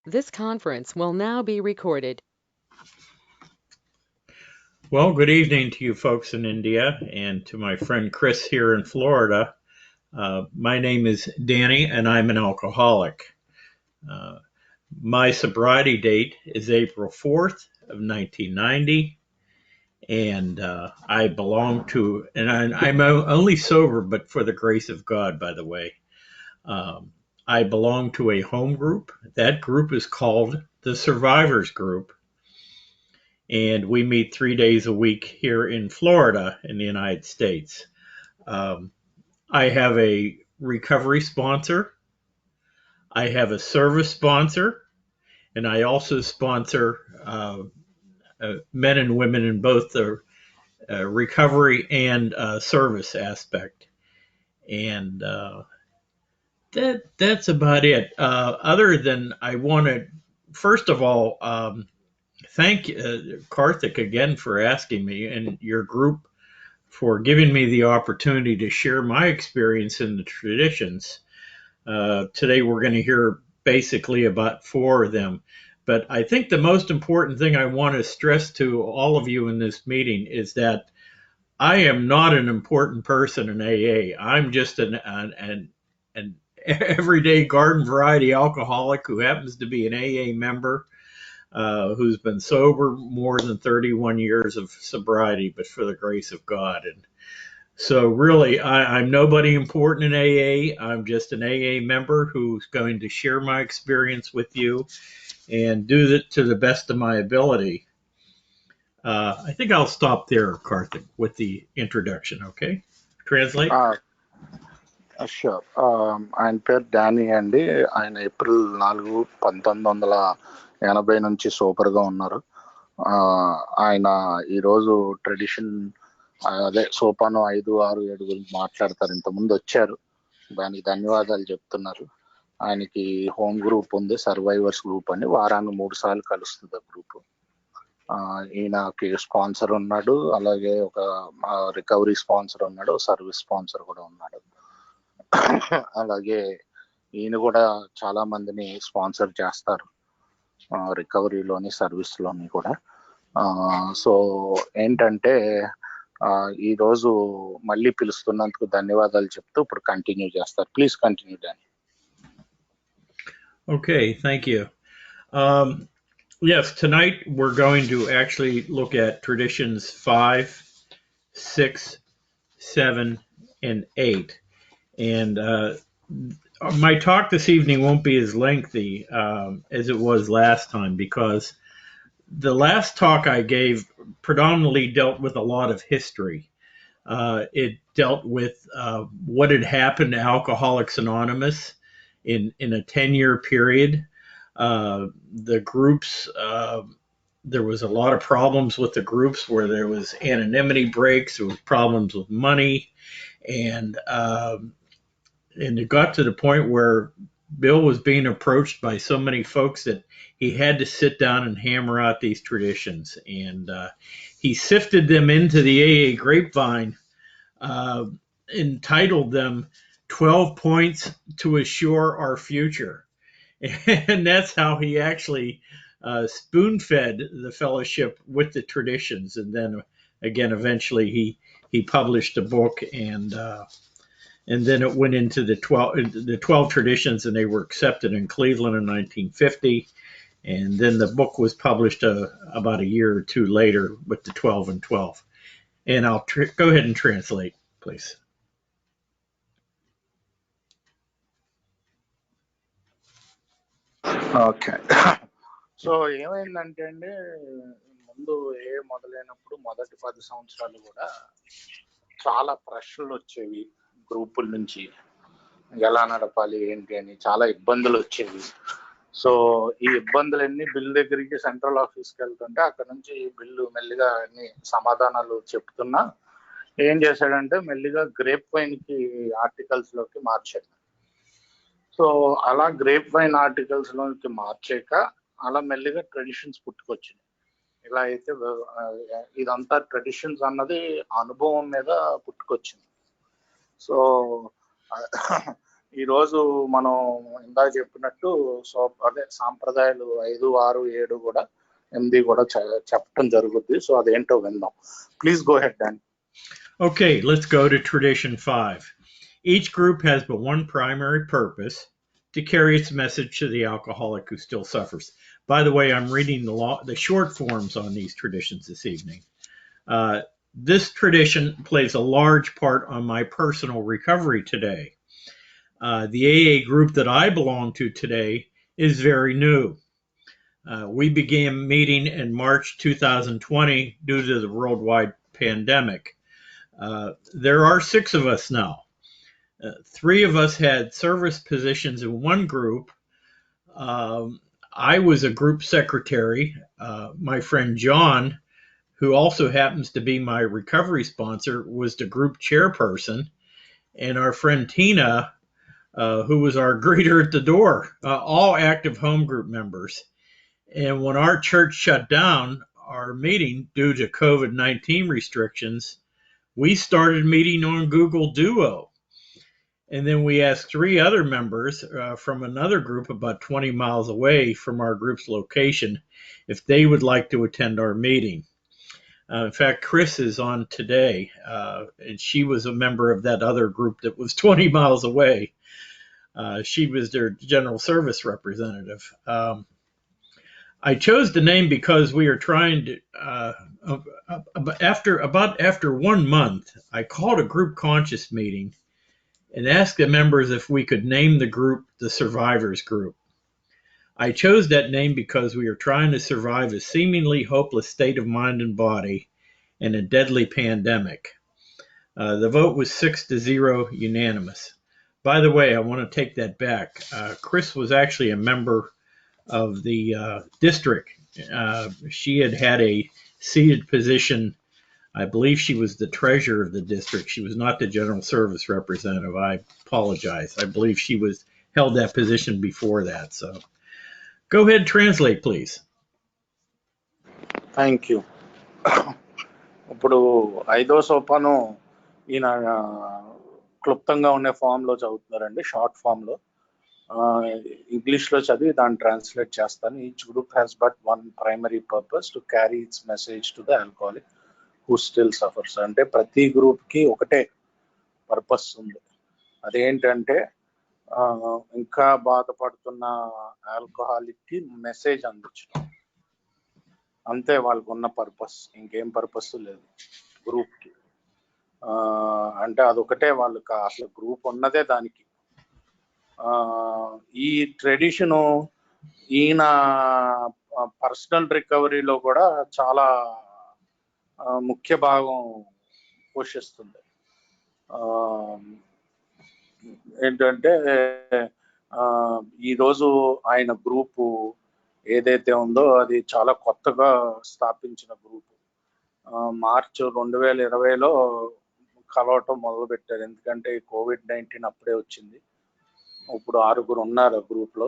This conference will now be recorded. Well, good evening to you folks in India and to my friend Chris here in Florida. My name is Danny and I'm an alcoholic. Uh, my sobriety date is April 4th of 1990, and I belong to, and I'm only sober, but for the grace of God, by the way. Um, I belong to a home group. That group is called the Survivors Group, and we meet 3 days a week here in Florida in the United States. Um, I have a recovery sponsor, I have a service sponsor, and I also sponsor men and women in both the recovery and service aspect. And that's about it. Other than I want to, first of all, thank Karthik again for asking me and your group for giving me the opportunity to share my experience in the traditions. Today we're going to hear basically about four of them. But I think the most important thing I want to stress to all of you in this meeting is that I am not an important person in AA. I'm just an everyday garden variety alcoholic who happens to be an AA member, who's been sober more than 31 years of sobriety, but for the grace of God. And so, really, I'm nobody important in AA. I'm just an AA member who's going to share my experience with you and do it to the best of my ability. I think I'll stop there, Karthik, with the introduction, okay? Translate? Sure. ఆయన పేరు Danny అండి. ఆయన April 4, 1980 నుంచి సూపర్గా ఉన్నారు. ఆయన ఈరోజు tradition అదే సోపానం 5, 6, 7 గురించి మాట్లాడతారు. ఇంతకుముందు వచ్చారు, దానికి ధన్యవాదాలు చెప్తున్నారు. ఆయనకి హోమ్ గ్రూప్ ఉంది, సర్వైవర్స్ గ్రూప్ అని. వారానికి 3 సార్లు కలుస్తుంది ఆ గ్రూప్. ఈయనకి స్పాన్సర్ ఉన్నాడు, అలాగే ఒక రికవరీ స్పాన్సర్ ఉన్నాడు, సర్వీస్ స్పాన్సర్ కూడా ఉన్నాడు. అలాగే ఈయన కూడా చాలా మందిని స్పాన్సర్ చేస్తారు, రికవరీలోని సర్వీస్లోని కూడా. సో ఏంటంటే ఈరోజు మళ్ళీ పిలుస్తున్నందుకు ధన్యవాదాలు చెప్తూ ఇప్పుడు కంటిన్యూ చేస్తారు. Please continue Danny. Okay, thank you. Yes, tonight we're going to actually look at traditions 5, 6, 7, and 8. And my talk this evening won't be as lengthy as it was last time, because the last talk I gave predominantly dealt with a lot of history. It dealt with what had happened to Alcoholics Anonymous in a 10-year period. The groups, there was a lot of problems with the groups where there was anonymity breaks, there was problems with money, and it got to the point where Bill was being approached by so many folks that he had to sit down and hammer out these traditions. And he sifted them into the AA grapevine, uh, entitled them 12 Points to Assure Our Future. And that's how he actually spoon fed the fellowship with the traditions. And then again, eventually he published a book, and then it went into the 12 traditions, and they were accepted in Cleveland in 1950. And then the book was published about a year or two later with the 12 and 12. And I'll go ahead and translate, please. Okay. So ఏమైందంటే అండి, ముందు మొదలైనప్పుడు మొదటి 10 సంవత్సరాలు కూడా చాలా ప్రశ్నలు వచ్చేవి గ్రూపుల నుంచి. ఎలా నడపాలి ఏంటి అని చాలా ఇబ్బందులు వచ్చేవి. సో ఈ ఇబ్బందులన్నీ బిల్ దగ్గరికి సెంట్రల్ ఆఫీస్కి వెళ్తుంటే అక్కడ నుంచి బిల్లు మెల్లిగా అన్ని సమాధానాలు చెప్తున్నా ఏం చేశాడంటే మెల్లిగా గ్రేప్ వైన్ కి ఆర్టికల్స్ లోకి మార్చాడు. సో అలా గ్రేప్ వైన్ ఆర్టికల్స్ లోకి మార్చాక అలా మెల్లిగా ట్రెడిషన్స్ పుట్టుకొచ్చింది. ఇలా అయితే ఇదంతా ట్రెడిషన్స్ అన్నది అనుభవం మీద పుట్టుకొచ్చింది. సో ఈరోజు మనం ఇందాక చెప్పినట్టు అదే సాంప్రదాయాలు 5, 6, 7 కూడా 8 కూడా చెప్పడం జరుగుద్ది. సో అదేంటో విందాం. Please go head and. Okay, let's go to tradition 5. Each group has but one primary purpose: to carry its message to the alcoholic who still suffers. By the way, I'm reading the short forms on these traditions this evening. Uh, this tradition plays a large part on my personal recovery today. The AA group that I belong to today is very new. We began meeting in March 2020 due to the worldwide pandemic. There are 6 of us now. 3 of us had service positions in one group. I was a group secretary. My friend John, who also happens to be my recovery sponsor, was the group chairperson. And our friend Tina, who was our greeter at the door, all active home group members. And when our church shut down our meeting due to COVID-19 restrictions, we started meeting on Google Duo. And then we asked 3 other members from another group about 20 miles away from our group's location if they would like to attend our meeting. In fact, Chris is on today, and she was a member of that other group that was 20 miles away. She was their general service representative. I chose the name because we are trying to, after 1 month, I called a group conscious meeting and asked the members if we could name the group the Survivors Group. I chose that name because we are trying to survive a seemingly hopeless state of mind and body in a deadly pandemic. The vote was 6-0 unanimous. By the way, I want to take that back. Chris was actually a member of the district. She had a seated position. I believe she was the treasurer of the district. She was not the general service representative. I apologize. I believe she held that position before that. So go ahead, translate, please. Thank you. ఇప్పుడు 5వ సోపానం ఈయన క్లుప్తంగా ఉండే ఫామ్లో చదువుతున్నారండి, short ఫామ్లో. ఇంగ్లీష్లో చదివి దాన్ని ట్రాన్స్లేట్ చేస్తాను. Each group has but one primary purpose to carry it's message to the alcoholic who still suffers. అంటే ప్రతి గ్రూప్కి ఒకటే పర్పస్ ఉంది. అదేంటంటే ఇంకా బాధపడుతున్న ఆల్కహాలిక్కి మెసేజ్ అందించడం. అంతే వాళ్ళకు ఉన్న పర్పస్, ఇంకేం పర్పస్ లేదు గ్రూప్కి. అంటే అదొకటే వాళ్ళకి, అసలు గ్రూప్ ఉన్నదే దానికి. ఈ ట్రెడిషను ఈయన పర్సనల్ రికవరీలో కూడా చాలా ముఖ్య భాగం పోషిస్తుంది. ఏంటంటే ఈరోజు ఆయన గ్రూపు ఏదైతే ఉందో అది చాలా కొత్తగా స్థాపించిన గ్రూపు. మార్చి 2020లో కలవటం మొదలుపెట్టారు. ఎందుకంటే COVID-19 అప్పుడే వచ్చింది. ఇప్పుడు 6 ఉన్నారు గ్రూప్లో.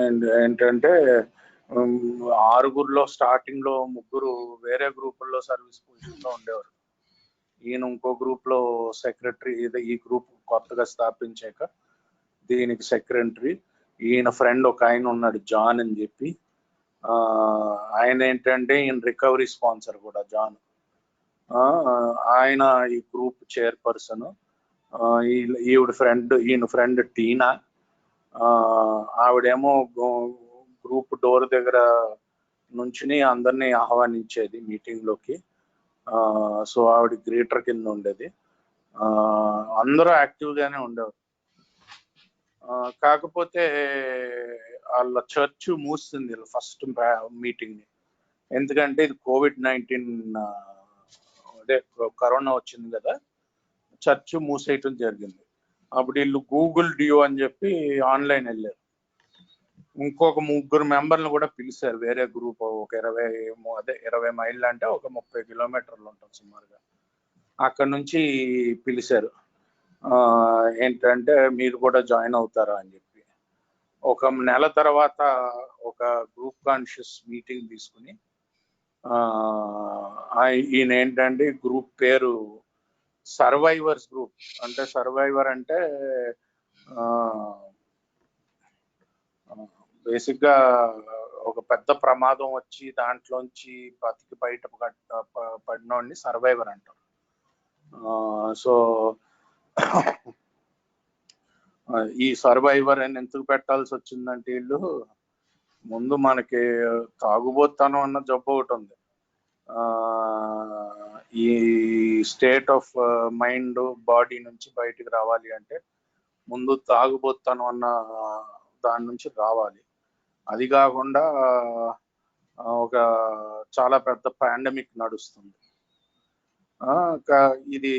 అండ్ ఏంటంటే 6లో స్టార్టింగ్లో 3 వేరే గ్రూపుల్లో సర్వీస్ పొజిషన్లో ఉండేవారు. ఈయన ఇంకో గ్రూప్లో సెక్రటరీ. ఈ గ్రూప్ కొత్తగా స్థాపించాక దీనికి సెక్రటరీ. ఈయన ఫ్రెండ్ ఒక ఆయన ఉన్నాడు, జాన్ అని చెప్పి. ఆయన ఏంటంటే ఈయన రికవరీ స్పాన్సర్ కూడా, జాన్. ఆయన ఈ గ్రూప్ చైర్పర్సన్. ఈయన ఫ్రెండ్ టీనా. ఆవిడేమో గ్రూప్ డోర్ దగ్గర నుంచుని అందరినీ ఆహ్వానించేది మీటింగ్లోకి. సో ఆవిడ గ్రీటర్ కింద ఉండేది. అందరూ యాక్టివ్గానే ఉండేవారు. కాకపోతే వాళ్ళ చర్చ్ మూసింది ఫస్ట్ మీటింగ్ని. ఎందుకంటే ఇది COVID-19, అదే కరోనా వచ్చింది కదా, చర్చ్ మూసేయటం జరిగింది. అప్పుడు వీళ్ళు గూగుల్ డ్యూ అని చెప్పి ఆన్లైన్ వెళ్ళారు. ఇంకొక 3 మెంబర్లు కూడా పిలిచారు, వేరే గ్రూప్. ఒక 20 మైళ్ళు అంటే ఒక 30 కిలోమీటర్లు ఉంటుంది సుమారుగా. అక్కడ నుంచి పిలిచారు, ఏంటంటే మీరు కూడా జాయిన్ అవుతారా అని చెప్పి. ఒక నెల తర్వాత ఒక గ్రూప్ కాన్షియస్ మీటింగ్ తీసుకుని ఈయన ఏంటంటే గ్రూప్ పేరు సర్వైవర్స్ గ్రూప్. అంటే సర్వైవర్ అంటే బేసిక్ గా ఒక పెద్ద ప్రమాదం వచ్చి దాంట్లోంచి బతికి బయట పడినోడిని సర్వైవర్ అంటారు. సో ఈ సర్వైవర్ అని ఎందుకు పెట్టాల్సి వచ్చిందంటే వీళ్ళు ముందు మనకి తాగుబోతాను అన్న జబ్బు ఒకటి ఉంది. ఈ స్టేట్ ఆఫ్ మైండ్ బాడీ నుంచి బయటికి రావాలి అంటే ముందు తాగుబోతాను అన్న దాని నుంచి రావాలి. అది కాకుండా ఒక చాలా పెద్ద పాండమిక్ నడుస్తుంది. ఇది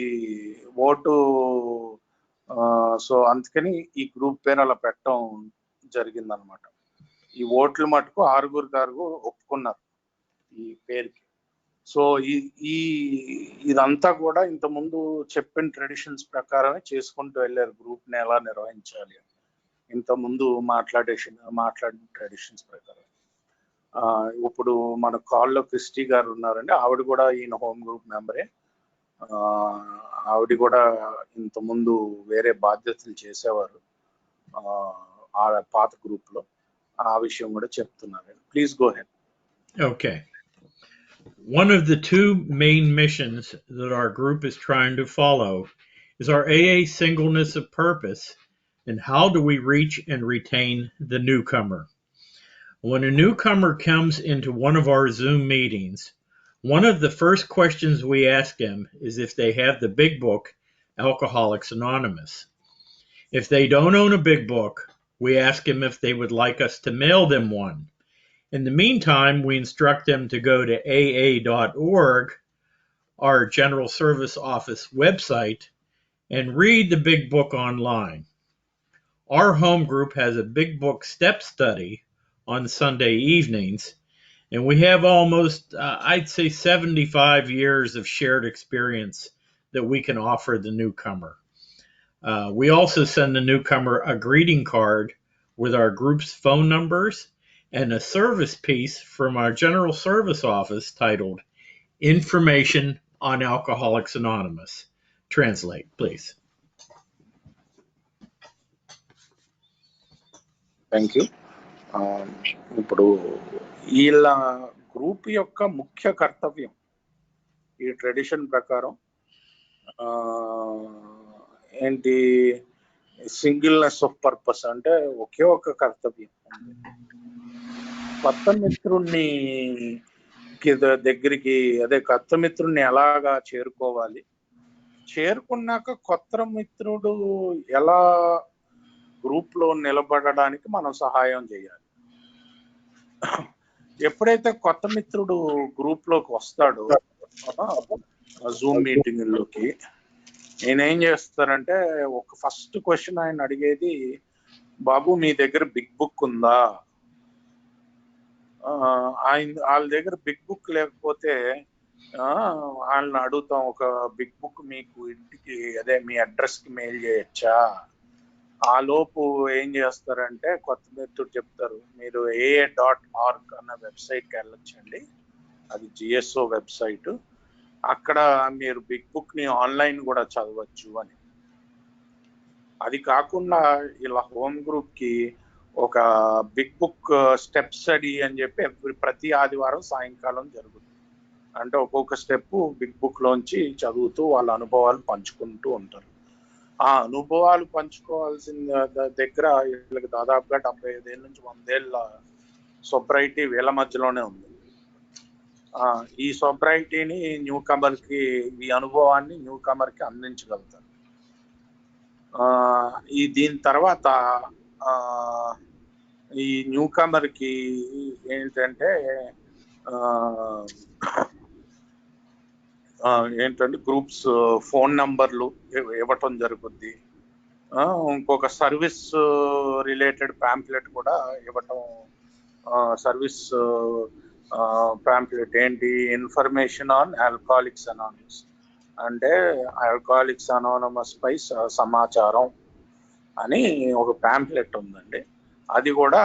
ఓటు, సో అందుకని ఈ గ్రూప్ పేరు అలా పెట్టడం జరిగిందనమాట. ఈ ఓట్లు మటుకు 6 ఒప్పుకున్నారు ఈ పేరుకి. సో ఇదంతా కూడా ఇంతకుముందు చెప్పిన ట్రెడిషన్స్ ప్రకారమే చేసుకుంటూ వెళ్ళారు గ్రూప్ ని ఎలా నిర్వహించాలి అని. ఇంతకుముందు మాట్లాడిన ట్రెడిషన్స్ ప్రకారం. ఇప్పుడు మన కాల్లో క్రిస్టీ గారు ఉన్నారండి. ఆవిడ కూడా ఈయన హోమ్ గ్రూప్ మెంబరే. ఆవిడ కూడా ఇంతకుముందు వేరే బాధ్యతలు చేసేవారు ఆ పాత గ్రూప్ లో. ఆ విషయం కూడా చెప్తున్నారు. Please go ahead. Okay. One of the two main missions that our group is trying to follow is our AA singleness of purpose, and how do we reach and retain the newcomer. When a newcomer comes into one of our Zoom meetings, one of the first questions we ask them is if they have the big book, Alcoholics Anonymous. If they don't own a big book, we ask them if they would like us to mail them one. In the meantime, we instruct them to go to aa.org, our General Service Office website, and read the big book online. Our home group has a big book step study on Sunday evenings, and we have almost, I'd say, 75 years of shared experience that we can offer the newcomer. We also send the newcomer a greeting card with our group's phone numbers and a service piece from our General Service Office titled Information on Alcoholics Anonymous. Translate, please. Thank you. ఇప్పుడు వీళ్ళ group యొక్క ముఖ్య కర్తవ్యం ఈ tradition ప్రకారం ఏంటి, సింగిల్నెస్ of purpose. అంటే ఒకే ఒక కర్తవ్యం, కొత్త మిత్రుణ్ణి దగ్గరికి, అదే కొత్త మిత్రుణ్ణి ఎలాగా చేరుకోవాలి, చేరుకున్నాక కొత్త మిత్రుడు ఎలా గ్రూప్ లో నిలబడడానికి మనం సహాయం చేయాలి. ఎప్పుడైతే కొత్త మిత్రుడు గ్రూప్ లోకి వస్తాడో జూమ్ మీటింగ్ లోకి, నేనేం చేస్తారంటే ఒక ఫస్ట్ క్వశ్చన్ ఆయన అడిగేది, బాబు మీ దగ్గర బిగ్ బుక్ ఉందా? వాళ్ళ దగ్గర బిగ్ బుక్ లేకపోతే వాళ్ళని అడుగుతాం, ఒక బిగ్ బుక్ మీకు ఇంటికి, అదే మీ అడ్రస్ కి మెయిల్ చేయొచ్చా? ఆ లోపు ఏం చేస్తారంటే కొత్త మిత్రుడు చెప్తారు, మీరు aa.org అన్న వెబ్సైట్కి వెళ్ళొచ్చండి, అది జిఎస్ఓ వెబ్సైట్, అక్కడ మీరు బిగ్ బుక్ ని ఆన్లైన్ కూడా చదవచ్చు అని. అది కాకుండా ఇలా హోమ్ గ్రూప్ కి ఒక బిగ్ బుక్ స్టెప్ స్టడీ అని చెప్పి ప్రతి ఆదివారం సాయంకాలం జరుగుతుంది. అంటే ఒక్కొక్క స్టెప్ బిగ్ బుక్ లోంచి చదువుతూ వాళ్ళ అనుభవాలు పంచుకుంటూ ఉంటారు. ఆ అనుభవాలు పంచుకోవాల్సిన దగ్గర వీళ్ళకి దాదాపుగా 75 ఏళ్ళ నుంచి 100 ఏళ్ళ సొబ్రైటీ వీళ్ళ మధ్యలోనే ఉంది. ఈ సొబ్రైటీని న్యూ కమర్ కి, ఈ అనుభవాన్ని న్యూ కమర్ కి అందించగలుగుతారు. దీని తర్వాత ఈ న్యూ కమర్ కి ఏంటంటే గ్రూప్స్ ఫోన్ నంబర్లు ఇవ్వటం జరుగుద్ది. ఇంకొక సర్వీస్ రిలేటెడ్ ప్యాంప్లెట్ కూడా ఇవ్వటం. సర్వీస్ ప్యాంప్లెట్ ఏంటి, ఇన్ఫర్మేషన్ ఆన్ ఆల్కహాలిక్స్ అనానమస్, అంటే ఆల్కహాలిక్స్ అనానమస్ పై సమాచారం అని ఒక ప్యాంప్లెట్ ఉందండి. అది కూడా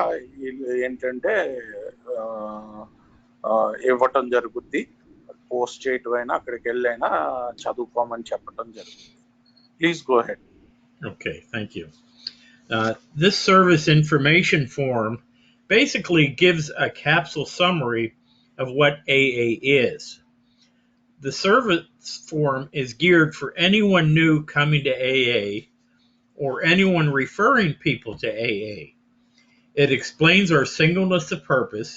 ఏంటంటే ఇవ్వటం జరుగుద్ది. పోస్ట్ చేయటమైనా అక్కడికి వెళ్ళైనా చదువుకోమని చెప్పడం జరుగుతుంది. Please go ahead. Okay, thank you. This service information form basically gives a capsule summary of what AA is. The service form is geared for anyone new coming to AA or anyone referring people to AA. It explains our singleness of purpose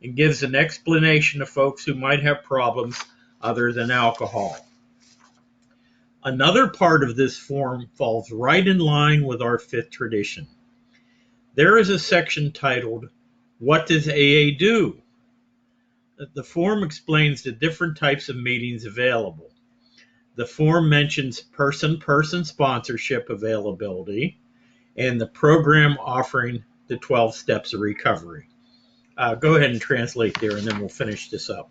and gives an explanation to folks who might have problems other than alcohol. Another part of this form falls right in line with our fifth tradition. There is a section titled, "What does AA do?" The form explains the different types of meetings available. The form mentions person-person sponsorship availability and the program offering the 12 steps of recovery. Go ahead and translate there, and then we'll finish this up.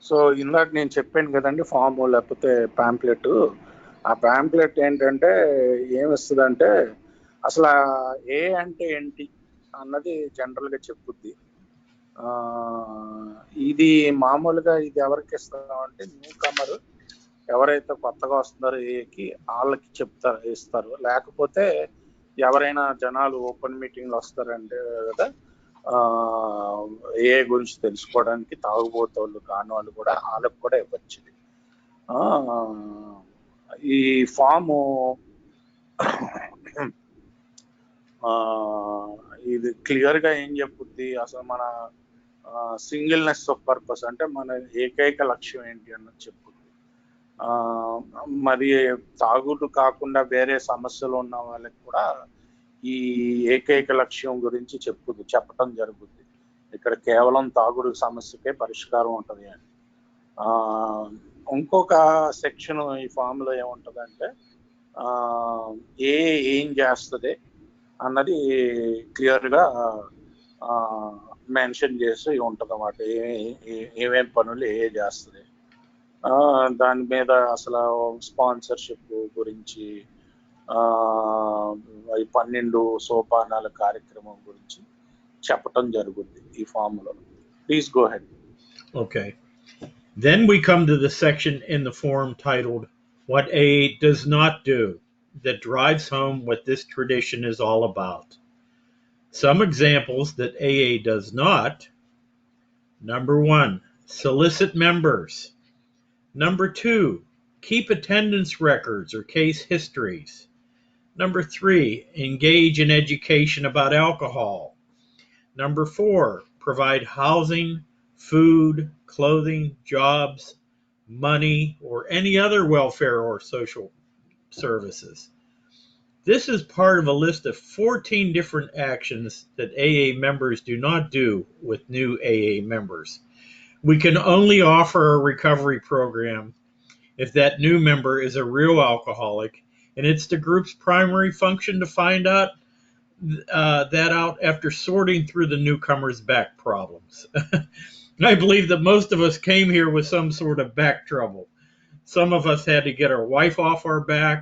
So ఇందాక నేను చెప్పాను కదండి, form లేకపోతే pamphlet. ఆ pamphlet ఏంటంటే ఏమిస్తుందంటే అసలు ఏ అంటే ఏంటి అన్నది జనరల్గా చెప్పుద్ది. ఇది మామూలుగా ఇది ఎవరికి ఇస్తామంటే న్యూ కమర్, ఎవరైతే కొత్తగా వస్తున్నారో ఏకి వాళ్ళకి ఇస్తారు. లేకపోతే ఎవరైనా జనాలు ఓపెన్ మీటింగ్లు వస్తారంటే కదా ఏ గురించి తెలుసుకోవడానికి తాగుబోతోళ్ళు కాని వాళ్ళు కూడా వాళ్ళకి కూడా ఇవ్వచ్చు. ఈ ఫాము ఇది క్లియర్గా ఏం చెప్పుద్ది, అసలు మన సింగిల్నెస్ ఆఫ్ పర్పస్ అంటే మన ఏకైక లక్ష్యం ఏంటి అన్నది చెప్పుద్ది. మరి తాగుడు కాకుండా వేరే సమస్యలు ఉన్న వాళ్ళకి కూడా ఈ ఏకైక లక్ష్యం గురించి చెప్పటం జరుగుద్ది. ఇక్కడ కేవలం తాగుడు సమస్యకే పరిష్కారం ఉంటుంది అని. ఇంకొక సెక్షన్ ఈ ఫామ్ లో ఏముంటదంటే ఏం చేస్తుంది అన్నది క్లియర్ గా మెన్షన్ చేసి ఉంటది అన్నమాట. ఏమేం పనులు చేస్తుంది, దాని మీద అసలు స్పాన్సర్షిప్ గురించి, 12 సోపానాల కార్యక్రమం గురించి చెప్పటం జరుగుద్ది ఈ ఫామ్ లో. Please go ahead. Okay. Then we come to the section in the form titled, "What AA does not do," that drives home what this tradition is all about. Some examples that AA does not: number 1, solicit members. Number 2, keep attendance records or case histories. Number 3, engage in education about alcohol. Number 4, provide housing, food, clothing, jobs, money, or any other welfare or social services. This is part of a list of 14 different actions that AA members do not do with new AA members. We can only offer a recovery program if that new member is a real alcoholic, and it's the group's primary function to find out that out after sorting through the newcomer's back problems. I believe that most of us came here with some sort of back trouble. Some of us had to get our wife off our back,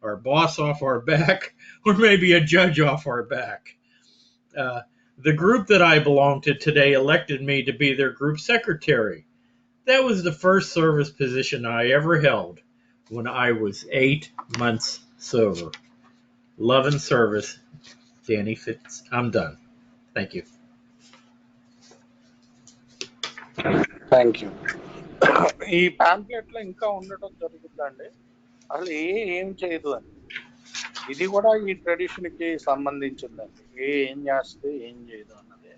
our boss off our back, or maybe a judge off our back. The group that I belong to today elected me to be their group secretary. That was the first service position I ever held when I was 8 months sober. Love and service, Danny Fitz. I'm done. Thank you. Thank you. ఈ pamphlet లో ఇంకా ఉండటం జరుగుతుందండి, అసలు ఏం చేయదు అని. ఇది కూడా ఈ ట్రెడిషన్ కి సంబంధించిందండి. ఏం చేస్తే ఏం చేయదు అన్నది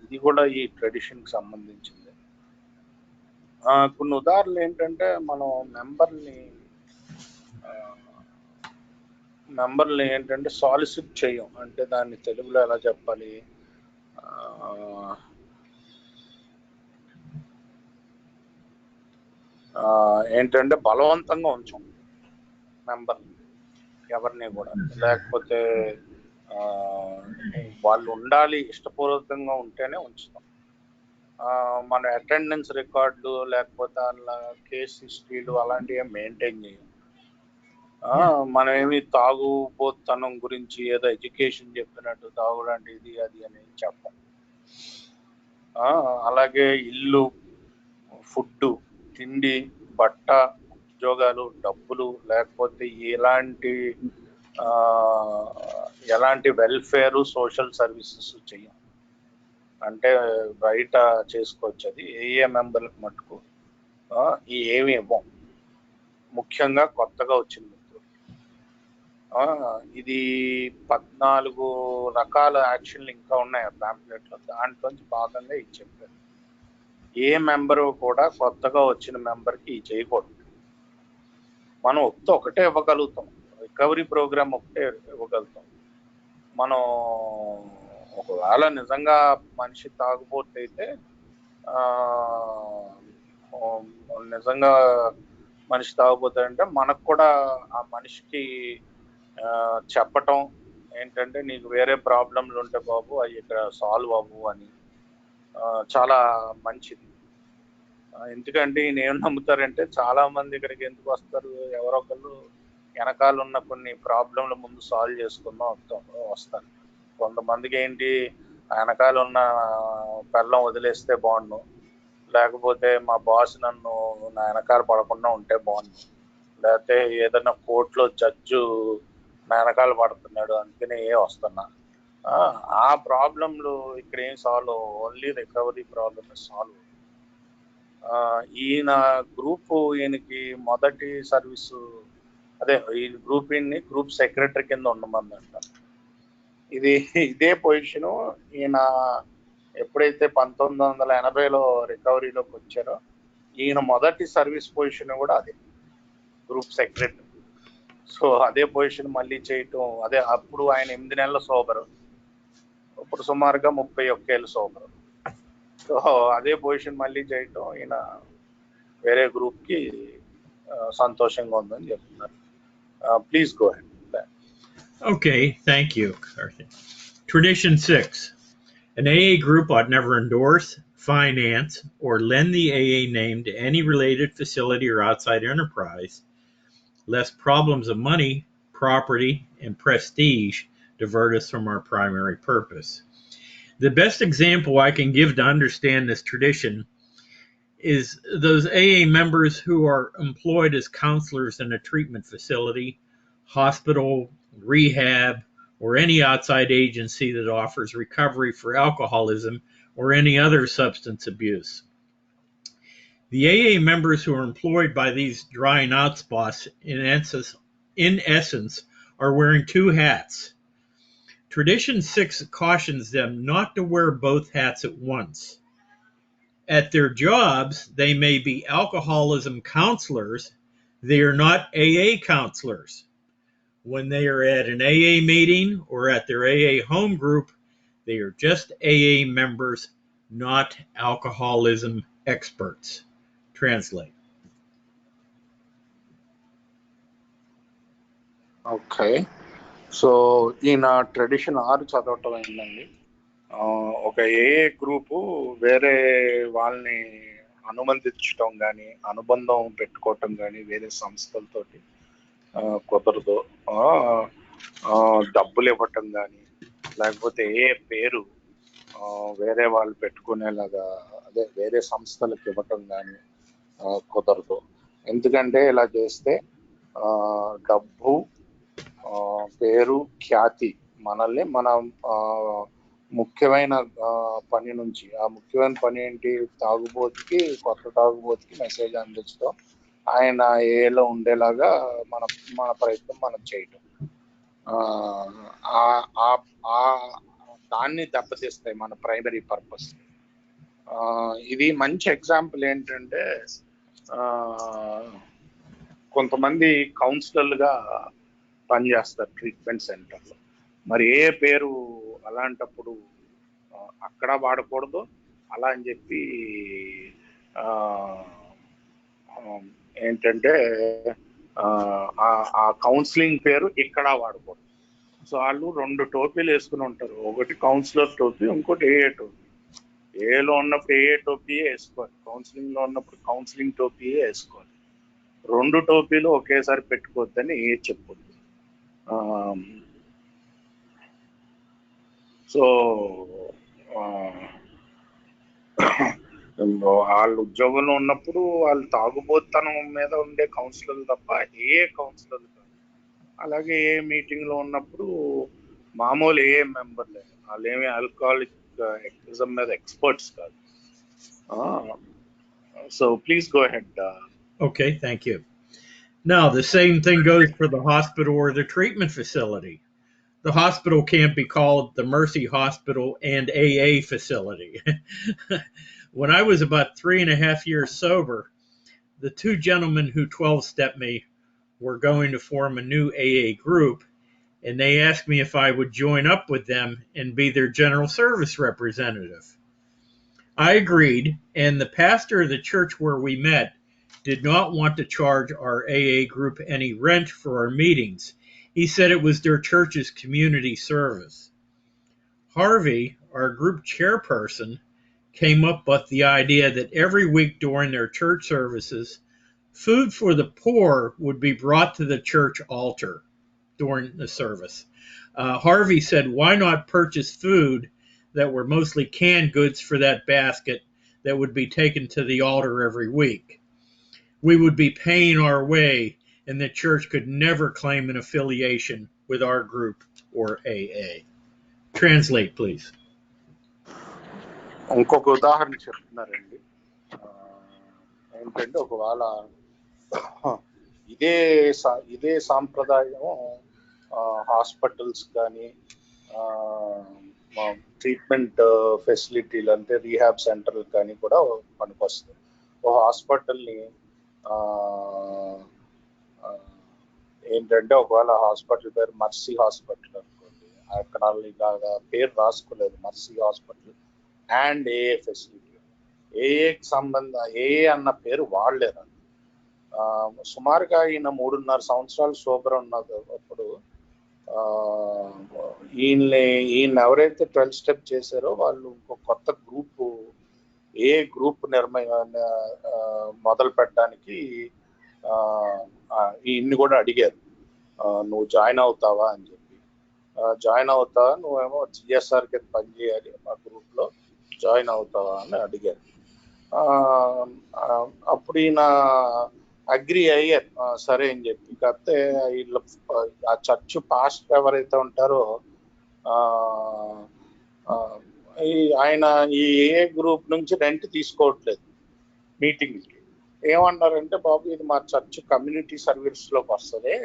ఇది కూడా ఈ ట్రెడిషన్ కి సంబంధించింది. కొన్ని ఉదాహరణలు ఏంటంటే మనం మెంబర్ని ఏంటంటే సాలిసిట్ చేయం, అంటే దాన్ని తెలుగులో ఎలా చెప్పాలి, ఏంటంటే బలవంతంగా ఉంచాం మెంబర్ని ఎవరిని కూడా. లేకపోతే వాళ్ళు ఉండాలి, ఇష్టపూర్వకంగా ఉంటేనే ఉంచుతాం. మన అటెండెన్స్ రికార్డులు లేకపోతే అలా కేస్ హిస్టరీలు అలాంటివి మెయింటైన్ చేయం. మనమేమి తాగుబోతనం గురించి ఏదో ఎడ్యుకేషన్ చెప్పినట్టు తాగుడంటే ఇది అది అని చెప్పం. అలాగే ఇల్లు, ఫుడ్, తిండి, బట్ట, ఉద్యోగాలు, డబ్బులు, లేకపోతే ఎలాంటి వెల్ఫేర్ సోషల్ సర్వీసెస్ చెయ్యం. అంటే బయట చేసుకోవచ్చు. అది ఏఏ మెంబర్లకు మటుకు ఏమి ఇవ్వం, ముఖ్యంగా కొత్తగా వచ్చింది. ఇది 14 రకాల యాక్షన్లు ఇంకా ఉన్నాయి ఆ ప్యాంప్లెట్లో. దాంట్లోంచి భాగంగా ఇది చెప్పారు. ఏ మెంబరు కూడా కొత్తగా వచ్చిన మెంబర్కి ఇది చేయకూడదు. మనం ఒకటే ఇవ్వగలుగుతాం, రికవరీ ప్రోగ్రామ్ ఒకటే ఇవ్వగలుగుతాం. మనం ఒకవేళ నిజంగా మనిషి తాగుబోతే అయితే నిజంగా మనిషి తాగుబోతాడంటే మనకు కూడా ఆ మనిషికి చెప్పటం ఏంటంటే, నీకు వేరే ప్రాబ్లంలు ఉంటే బాబు అవి ఇక్కడ సాల్వ్ అవ్వు అని చాలా మంచిది. ఎందుకంటే ఈయన ఏం నమ్ముతారంటే, చాలా మంది ఇక్కడికి ఎందుకు వస్తారు, ఎవరొకళ్ళు వెనకాల ఉన్న కొన్ని ప్రాబ్లంలు ముందు సాల్వ్ చేసుకుందాం వస్తారు. కొంతమందికి ఏంటి, వెనకాల ఉన్న పెళ్ళం వదిలేస్తే బాగుండు, లేకపోతే మా బాస్ నన్ను నా వెనకాల పడకుండా ఉంటే బాగుండు, లేకపోతే ఏదైనా కోర్టులో జడ్జు నా వెనకాల పడుతున్నాడు అందుకనే వస్తున్నా. ఆ ప్రాబ్లంలు ఇక్కడ ఏం solve, only recovery problem solve. ఈయన ఈయనకి మొదటి సర్వీసు ఈ గ్రూప్ సెక్రటరీ కింద ఉండమందంట. ఇదే పొజిషను ఈయన ఎప్పుడైతే 1980లో రికవరీలోకి వచ్చారో, ఈయన మొదటి సర్వీస్ పొజిషన్ కూడా అదే, గ్రూప్ సెక్రటరీ. సో అదే పొజిషన్ మళ్ళీ చేయటం, అప్పుడు ఆయన 8 నెలల సోబరు, ఇప్పుడు సుమారుగా 31 ఏళ్ళు సోబరు. సో అదే పొజిషన్ మళ్ళీ చేయటం ఈయన వేరే గ్రూప్కి సంతోషంగా ఉందని చెప్తున్నారు. Please go ahead. Okay, thank you, Karthik. Tradition 6. An AA group ought never endorse, finance, or lend the AA name to any related facility or outside enterprise, lest problems of money, property, and prestige divert us from our primary purpose. The best example I can give to understand this tradition is those AA members who are employed as counselors in a treatment facility, hospital, rehab, or any outside agency that offers recovery for alcoholism or any other substance abuse. The AA members who are employed by these drying out spots in essence are wearing two hats. Tradition 6 cautions them not to wear both hats at once. At their jobs, they may be alcoholism counselors. They are not AA counselors. When they are at an AA meeting or at their AA home group, they are just AA members, not alcoholism experts. Translate. Okay, so ఈయన tradition 6 చదవటం అయిందండి. ఒక ఏఏ group వేరే వాళ్ళని అనుబంధించడం కానీ, అనుబంధం పెట్టుకోవటం కానీ వేరే సంస్థలతోటి కుదరదు. డబ్బులు ఇవ్వటం కానీ, లేకపోతే ఏ పేరు వేరే వాళ్ళు పెట్టుకునేలాగా వేరే సంస్థలకు ఇవ్వటం కానీ కుదరదు. ఎందుకంటే ఇలా చేస్తే డబ్బు, పేరు, ఖ్యాతి మనల్ని మన ముఖ్యమైన పని నుంచి, ఆ ముఖ్యమైన పని ఏంటి, కొత్త తాగుబోతుకి మెసేజ్ అందించడం, ఆయన ఏలో ఉండేలాగా మన ప్రయత్నం మనం చేయటం, దాన్ని దెబ్బతీస్తాయి మన ప్రైమరీ పర్పస్. ఇది మంచి ఎగ్జాంపుల్ ఏంటంటే, కొంతమంది కౌన్సిలర్లుగా పనిచేస్తారు ట్రీట్మెంట్ సెంటర్లో. మరి ఏ పేరు అలాంటప్పుడు అక్కడ వాడకూడదు, అలా అని చెప్పి ఏంటంటే ఆ కౌన్సిలింగ్ పేరు ఇక్కడ వాడకూడదు. సో వాళ్ళు 2 టోపీలు వేసుకుని ఉంటారు, ఒకటి కౌన్సిలర్ టోపీ, ఇంకోటి ఏఏ టోపీ. ఏలో ఉన్నప్పుడు ఏఏ టోపీయే వేసుకోవాలి, కౌన్సిలింగ్ లో ఉన్నప్పుడు కౌన్సిలింగ్ టోపీయే వేసుకోవాలి. 2 టోపీలు ఒకేసారి పెట్టుకోవద్దని చెప్పుద్ది. సో వాళ్ళు ఉద్యోగంలో ఉన్నప్పుడు వాళ్ళు తాగుబోతనం మీద ఉండే కౌన్సిలర్లు తప్ప ఏ కౌన్సిలర్లు కాదు. అలాగే ఏ మీటింగ్ లో ఉన్నప్పుడు మామూలు ఏ మెంబర్లే, వాళ్ళు ఏమి ఆల్కహాలిక్ ఎక్టిజం మీద ఎక్స్పర్ట్స్ కాదు. So please go ahead. Okay, thank you. Now, the same thing goes for the hospital or the treatment facility. The hospital can't be called the Mercy Hospital and AA facility. When I was about 3.5 years sober, the two gentlemen who 12-stepped me were going to form a new AA group, and they asked me if I would join up with them and be their general service representative. I agreed, and the pastor of the church where we met did not want to charge our AA group any rent for our meetings. He said it was their church's community service. Harvey, our group chairperson, came up with the idea that every week during their church services, food for the poor would be brought to the church altar during the service. Harvey said, why not purchase food that were mostly canned goods for that basket that would be taken to the altar every week? We would be paying our way, and the church could never claim an affiliation with our group or AA. Translate, please. ఇంకొక ఉదాహరణ చెప్తున్నారండి. ఏంటంటే ఒకవేళ ఇదే సాంప్రదాయం hospitals కానీ treatment ఫెసిలిటీలు అంటే rehab సెంటర్లు కానీ కూడా పనికొస్తుంది. ఓ హాస్పిటల్ని ఏంటంటే ఒకవేళ హాస్పిటల్ పేరు మర్సీ హాస్పిటల్ అనుకోండి, అక్కడ ఇలాగా పేరు రాసుకోలేదు, మర్సీ హాస్పిటల్ అండ్ ఏఏ ఫెసిలిటీ. ఏఏకి ఏఏ అన్న పేరు వాడలేరు. సుమారుగా ఈయన 3.5 సంవత్సరాలు సోబర్ ఉన్నప్పుడు ఈయన ఎవరైతే 12 స్టెప్ చేశారో వాళ్ళు ఇంకో కొత్త గ్రూప్ మొదలు పెట్టడానికి ఈయన్ని కూడా అడిగారు, నువ్వు జాయిన్ అవుతావా అని చెప్పి. జాయిన్ అవుతావా, నువ్వేమో జిఎస్ఆర్ కింద పనిచేయాలి, మా గ్రూప్ లో జాయిన్ అవుతావా అని అడిగారు. అప్పుడు ఈయన అగ్రి అయ్యారు, సరే అని చెప్పి. కాకపోతే వీళ్ళు ఆ చర్చ్ పాస్టర్ ఎవరైతే ఉంటారో ఆయన ఈ ఏ గ్రూప్ నుంచి రెంట్ తీసుకోవట్లేదు మీటింగ్కి. ఏమన్నారంటే, బాబు ఇది మా చర్చ్ కమ్యూనిటీ సర్వీస్ లోకి వస్తుంది,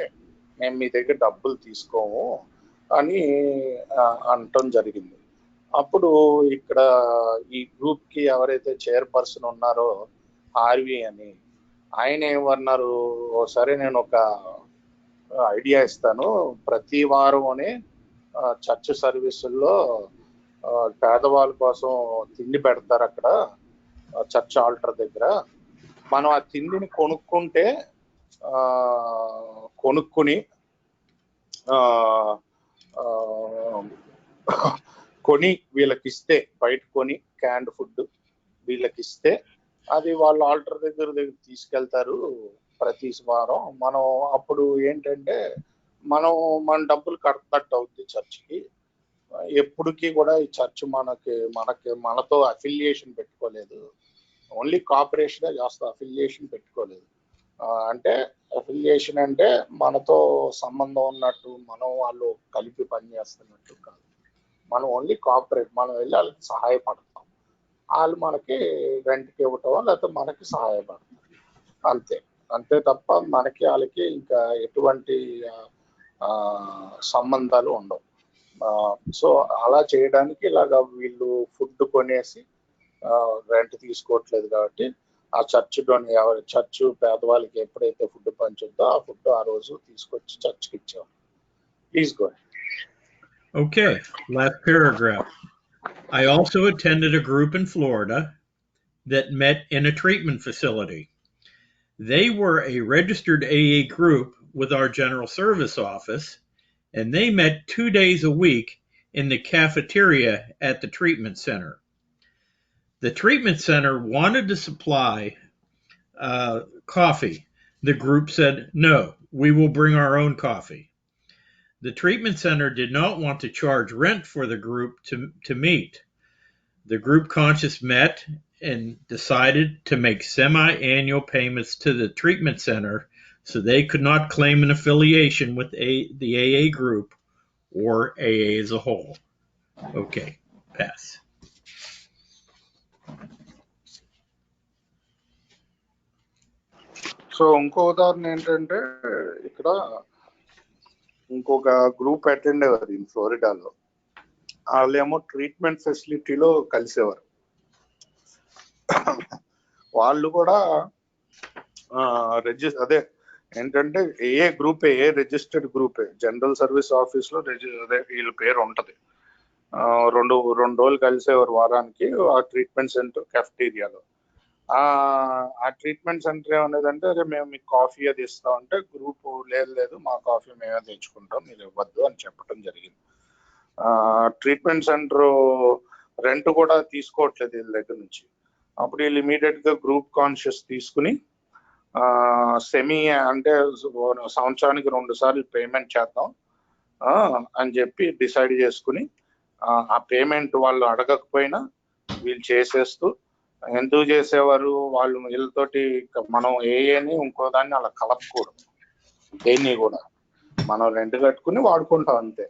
మేము మీ దగ్గర డబ్బులు తీసుకోము అని అనటం జరిగింది. అప్పుడు ఇక్కడ ఈ గ్రూప్ కి ఎవరైతే చైర్పర్సన్ ఉన్నారో హార్వీ అని, ఆయన ఏమన్నారు, సరే నేను ఒక ఐడియా ఇస్తాను, ప్రతి వారం చర్చ్ సర్వీసుల్లో పేదవాళ్ళ కోసం తిండి పెడతారు అక్కడ చర్చ్ ఆల్టర్ దగ్గర, మనం ఆ తిండిని కొనుక్కుని వీళ్ళకి ఇస్తే, బయట కొని క్యాండ్ ఫుడ్ వీళ్ళకి ఇస్తే అది వాళ్ళు ఆల్టర్ దగ్గర తీసుకెళ్తారు ప్రతి వారం. మనం అప్పుడు ఏంటంటే మన డబ్బులు కడుతున్నట్టు అవుతుంది చర్చ్కి. ఎప్పటికీ కూడా ఈ చర్చ్ మనతో అఫిలియేషన్ పెట్టుకోలేదు, ఓన్లీ కోఆపరేషన్ చేస్తా, అఫిలియేషన్ పెట్టుకోలేదు. అంటే అఫిలియేషన్ అంటే మనతో సంబంధం ఉన్నట్టు, మనం వాళ్ళు కలిపి పనిచేస్తున్నట్టు కాదు. మనం ఓన్లీ కోఆపరేట్, మనం వెళ్ళి వాళ్ళకి సహాయపడతాం, వాళ్ళు మనకి రెంట్కి ఇవ్వటం లేకపోతే మనకి సహాయపడతాం, అంతే తప్ప మనకి వాళ్ళకి ఇంకా ఎటువంటి సంబంధాలు ఉండవు. సో అలా చేయడానికి ఇలాగా వీళ్ళు ఫుడ్ కొనేసి రెంట్ తీసుకోవట్లేదు కాబట్టి ఆ చర్చ్ పేదవాళ్ళకి ఎప్పుడైతే ఫుడ్ పంచుద్దో ఆ ఫుడ్ ఆ రోజు తీసుకొచ్చి చర్చ్కి ఇచ్చాం. Please go. Okay, last paragraph. I also attended a group in Florida that met in a treatment facility. They were a registered AA group with our general service office, and they met 2 days a week in the cafeteria at the treatment center. The treatment center wanted to supply coffee, The group said, no, we will bring our own coffee. The treatment center did not want to charge rent for the group to meet. The group conscience met and decided to make semi-annual payments to the treatment center so they could not claim an affiliation with the AA group or AA as a whole. Okay, pass. So ఇంకో ఉదాహరణ ఏంటంటే ఇక్కడ ఇంకొక group attend అయ్యారు in ఫ్లోరిడాలో. వాళ్ళేమో treatment ఫెసిలిటీలో కలిసేవారు. వాళ్ళు కూడా అదే ఏంటంటే ఏ గ్రూపే, ఏ రిజిస్టర్డ్ గ్రూపే, జనరల్ సర్వీస్ ఆఫీస్ లో అదే వీళ్ళ పేరు ఉంటది. రెండు రోజులు కలిసేవారు వారానికి ఆ ట్రీట్మెంట్ సెంటర్ కెఫ్టీరియాలో. ఆ ట్రీట్మెంట్ సెంటర్ ఏమనేదంటే, అరే మేము మీకు కాఫీ అది ఇస్తామంటే గ్రూప్ లేదు మా కాఫీ మేమే తెచ్చుకుంటాం, మీరు ఇవ్వద్దు అని చెప్పడం జరిగింది. ట్రీట్మెంట్ సెంటర్ రెంట్ కూడా తీసుకోవట్లేదు వీళ్ళ దగ్గర నుంచి. అప్పుడు వీళ్ళు ఇమీడియట్ గా గ్రూప్ కాన్షియస్ తీసుకుని సెమీ అంటే సంవత్సరానికి 2 సార్లు పేమెంట్ చేద్దాం అని చెప్పి డిసైడ్ చేసుకుని ఆ పేమెంట్ వాళ్ళు అడగకపోయినా వీళ్ళు చేసేస్తూ, ఎందుకు చేసేవారు వాళ్ళు వీళ్ళతోటి, మనం ఏని ఇంకో దాన్ని అలా కలపకూడదు, దేన్ని కూడా మనం రెంట్ కట్టుకుని వాడుకుంటాం అంతే.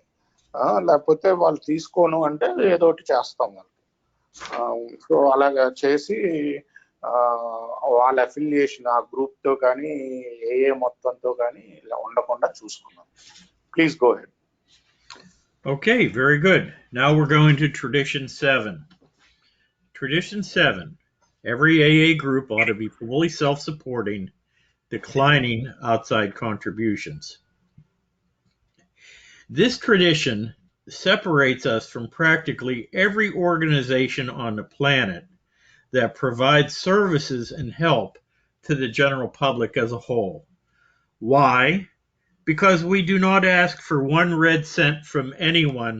లేకపోతే వాళ్ళు తీసుకోను అంటే ఏదో ఒకటి చేస్తాం వాళ్ళకి. సో అలాగా చేసి వాళ్ళ అఫిలియేషన్ ఆ గ్రూప్ తో కానీ ఏ మొత్తంతో కానీ ఇలా ఉండకుండా చూసుకున్నాం. Please go ahead. Okay, very good. Now we're going to Tradition 7. Tradition 7. Every AA group ought to be fully self-supporting, declining outside contributions. This tradition separates us from practically every organization on the planet that provides services and help to the general public as a whole. Why? Because we do not ask for 1 red cent from anyone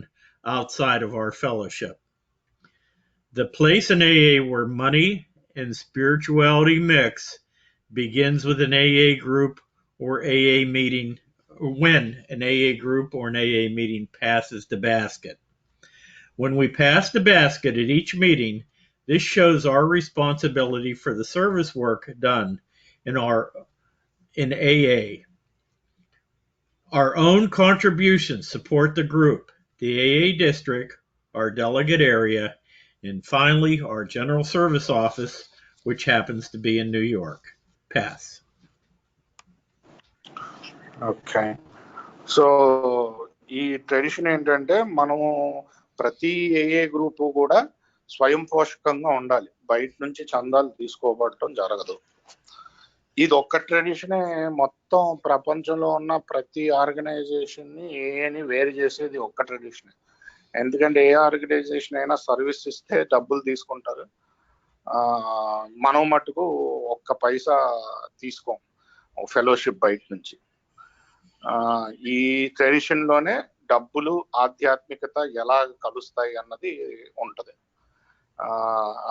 outside of our fellowship. The place in AA where money and spirituality mix begins with an AA group or AA meeting, or when an AA group or an AA meeting passes the basket. When we pass the basket at each meeting, this shows our responsibility for the service work done in AA. Our own contributions support the group, the AA district, our delegate area, and finally our general service office, which happens to be in New York. Pass. Okay, so ఈ tradition ఏంటంటే మనము ప్రతి ఏఏ group కూడా స్వయం పోషకంగా ఉండాలి, బయట నుంచి చందాలు తీసుకోబడటం జరగదు. ఇది ఒక్క ట్రెడిషనే మొత్తం ప్రపంచంలో ఉన్న ప్రతి ఆర్గనైజేషన్ ని ఏని వేరు చేసేది ఒక్క ట్రెడిషనే. ఎందుకంటే ఏ ఆర్గనైజేషన్ అయినా సర్వీస్ ఇస్తే డబ్బులు తీసుకుంటారు, మనం మటుకు ఒక్క పైసా తీసుకోం ఫెలోషిప్ బయట నుంచి. ఈ ట్రెడిషన్ లోనే డబ్బులు ఆధ్యాత్మికత ఎలా కలుస్తాయి అన్నది ఉంటది.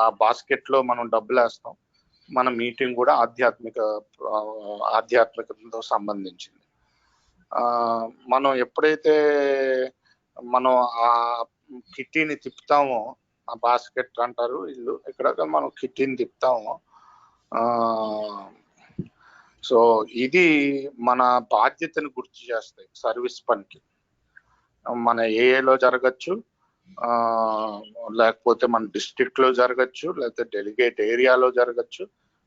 ఆ బాస్కెట్ లో మనం డబ్బులు వేస్తాం, మన మీటింగ్ కూడా ఆధ్యాత్మికతతో సంబంధించింది. మనం ఎప్పుడైతే మనం ఆ కిట్టీని తిప్పుతామో, ఆ బాస్కెట్ అంటారు ఇల్లు, ఇక్కడ మనం కిట్టీని తిప్పుతామో, సో ఇది మన బాధ్యతను గుర్తు చేస్తాయి. సర్వీస్ పనికి మన ఏఏలో జరగచ్చు, లేకపోతే మన డిస్ట్రిక్ట్ లో జరగచ్చు, లేకపోతే డెలిగేట్ ఏరియాలో జరగచ్చు,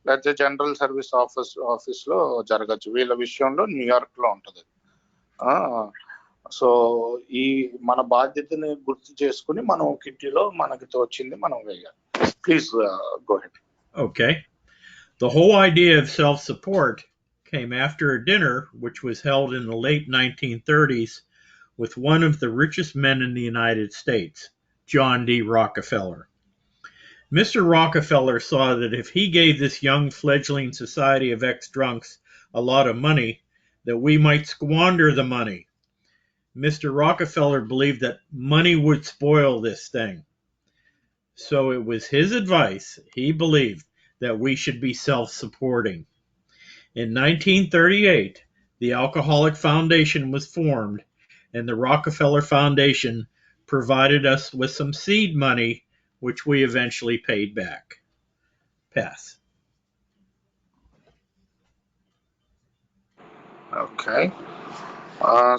లేకపోతే జనరల్ సర్వీస్ ఆఫీస్ లో జరగచ్చు. వీళ్ళ విషయంలో న్యూయార్క్ లో ఉంటది. సో ఈ మన బాధ్యతని గుర్తు చేసుకుని మనం కిట్టీలో మనకి తోచింది మనం వేయాలి. Please go ahead. Okay. The whole idea of self-support came after a dinner which was held in the late 1930s with one of the richest men in the United States, John D. Rockefeller. Mr. Rockefeller saw that if he gave this young fledgling society of ex-drunks a lot of money, that we might squander the money. Mr. Rockefeller believed that money would spoil this thing. So it was his advice, he believed, that we should be self-supporting. In 1938, the Alcoholic Foundation was formed, and the Rockefeller Foundation provided us with some seed money, which we eventually paid back. Pass. Okay.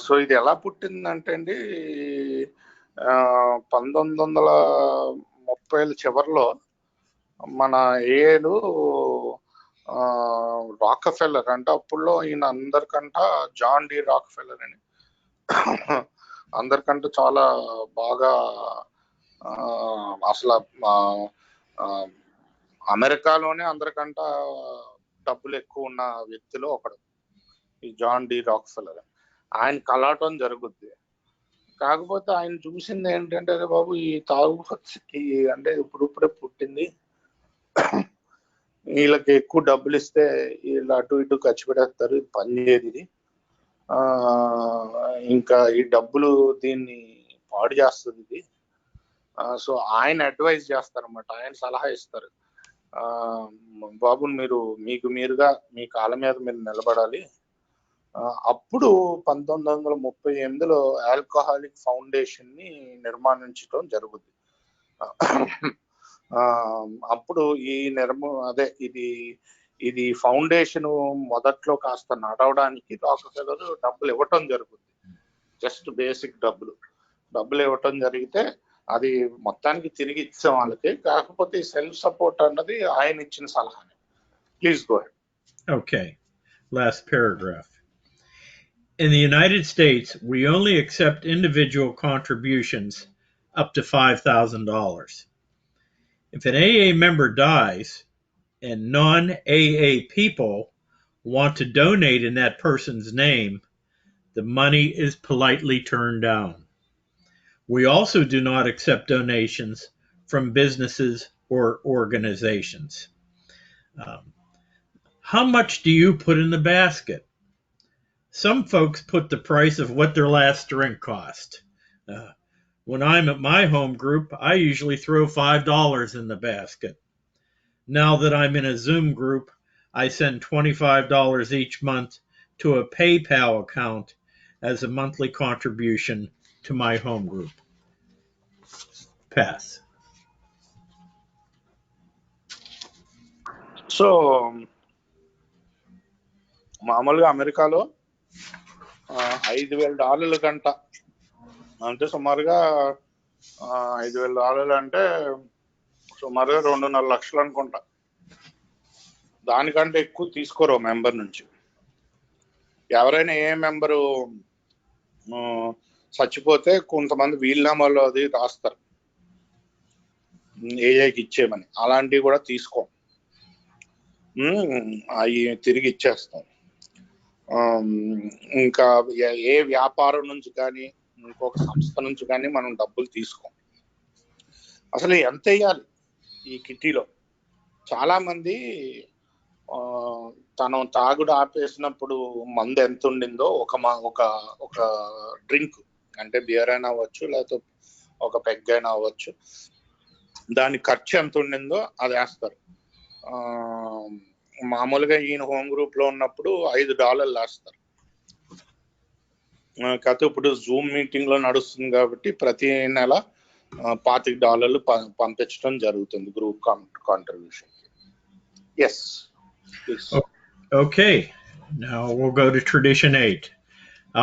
So ఇది ఎలా పుట్టిందంటే అండి, 1930ల చివరిలో మన ఏఏలు Rockefeller అంటే అప్పుడులో ఈయన అందరికంట John D Rockefeller అని అందరికంటే చాలా బాగా అసలు అమెరికాలోనే అందరికంట డబ్బులు ఎక్కువ ఉన్న వ్యక్తిలో ఒకడు ఈ జాన్ డి రాక్ఫెల్లర్. ఆయన కలవటం జరుగుద్ది. కాకపోతే ఆయన చూసింది ఏంటంటే, అరే బాబు ఈ తాగుబోతుకి అంటే ఇప్పుడిప్పుడే పుట్టింది, వీళ్ళకి ఎక్కువ డబ్బులు ఇస్తే వీళ్ళు అటు ఇటు ఖర్చు పెడేస్తారు, ఇది పని చేయదు ఇది, ఇంకా ఈ డబ్బులు దీన్ని పాడు చేస్తుంది ఇది. సో ఆయన అడ్వైజ్ చేస్తారన్నమాట, ఆయన సలహా ఇస్తారు, బాబు మీరు మీకు మీరుగా మీ కాళ్ళ మీద మీరు నిలబడాలి. అప్పుడు 1938లో ఆల్కహాలిక్ ఫౌండేషన్ ని నిర్మాణించడం జరుగుద్ది. అప్పుడు ఈ ఇది ఫౌండేషన్ మొదట్లో కాస్త నడవడానికి రాక్ఫెల్లర్ డబ్బులు ఇవ్వటం జరుగుద్ది. జస్ట్ బేసిక్ డబ్బులు ఇవ్వటం జరిగితే అది మొత్తానికి తిరిగి ఇచ్చాం వాళ్ళకి. కాకపోతే సెల్ఫ్ సపోర్ట్ అన్నది ఆయన ఇచ్చిన సలహానే. Please go ahead. Okay, last paragraph. In the United States, we only accept individual contributions up to $5,000. If an AA member dies and non-AA people want to donate in that person's name, the money is politely turned down. We also do not accept donations from businesses or organizations. How much do you put in the basket? Some folks put the price of what their last drink cost. When I'm at my home group, I usually throw $5 in the basket. Now that I'm in a Zoom group, I send $25 each month to a PayPal account as a monthly contribution to my home group. Pass. So మామూలుగా అమెరికాలో $5,000 గంట అంటే సుమారుగా $5,000 అంటే సుమారుగా 2.5 లక్షలు అనుకుంటా. దానికంటే ఎక్కువ తీసుకోరు మెంబర్ నుంచి. ఎవరైనా ఏ మెంబరు చచ్చిపోతే కొంతమంది వీలునామాలో అది రాస్తారు ఏఐకి ఇచ్చేయమని. అలాంటివి కూడా తీసుకోం, అవి తిరిగి ఇచ్చేస్తాం. ఇంకా ఏ వ్యాపారం నుంచి కానీ ఇంకొక సంస్థ నుంచి కానీ మనం డబ్బులు తీసుకోం. అసలు ఎంత వేయాలి ఈ కిట్టీలో? చాలా మంది తను తాగుడు ఆపేసినప్పుడు మందు ఎంత ఉండిందో ఒక డ్రింక్ అంటే బియర్ అయినా అవ్వచ్చు, లేకపోతే ఒక పెగ్ అయినా అవ్వచ్చు, దాని ఖర్చు ఎంత ఉండిందో అది వేస్తారు. మామూలుగా ఈయన హోమ్ గ్రూప్ లో ఉన్నప్పుడు $5 వేస్తారు. కాకపోతే ఇప్పుడు జూమ్ మీటింగ్ లో నడుస్తుంది కాబట్టి ప్రతి నెల $25 పంపించడం జరుగుతుంది group contribution. Yes. Okay, now we'll go to Tradition 8.